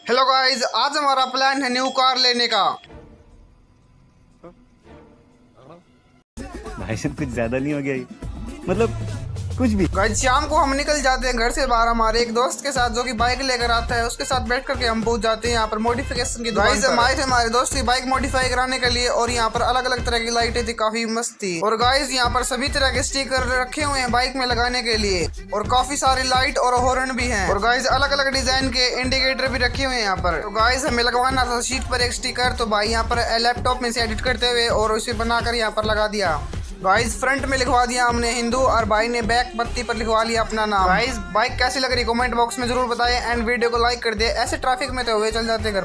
Hello guys, आज हमारा plan है न्यू कार लेने का। भाई साहब कुछ ज्यादा नहीं हो गया ये? मतलब कुछ भी। गाइस शाम को हम निकल जाते हैं घर से बाहर हमारे एक दोस्त के साथ, जो कि बाइक लेकर आता है। उसके साथ बैठ करके हम पहुंच जाते हैं यहाँ पर मॉडिफिकेशन की दुकान पर। आए थे हमारे दोस्त की बाइक मॉडिफाई कराने के लिए, और यहाँ पर अलग अलग तरह की लाइटें थी, काफी मस्त थी। और गाइस यहाँ पर सभी तरह के स्टिकर रखे हुए हैं बाइक में लगाने के लिए, और काफी सारी लाइट और हॉर्न भी हैं। और गाइस अलग अलग डिजाइन के इंडिकेटर भी रखे हुए हैं यहाँ पर। तो गाइस हमें लगवाना था शीट पर एक स्टिकर, तो भाई यहाँ पर लैपटॉप में से एडिट करते हुए और उसे बनाकर यहाँ पर लगा दिया। गाइस फ्रंट में लिखवा दिया हमने हिंदू, और भाई ने बैक पत्ती पर लिखवा लिया अपना नाम। गाइस बाइक कैसी लग रही कमेंट बॉक्स में जरूर बताएं, एंड वीडियो को लाइक कर दे। ऐसे ट्रैफिक में तो हुए चल जाते घर।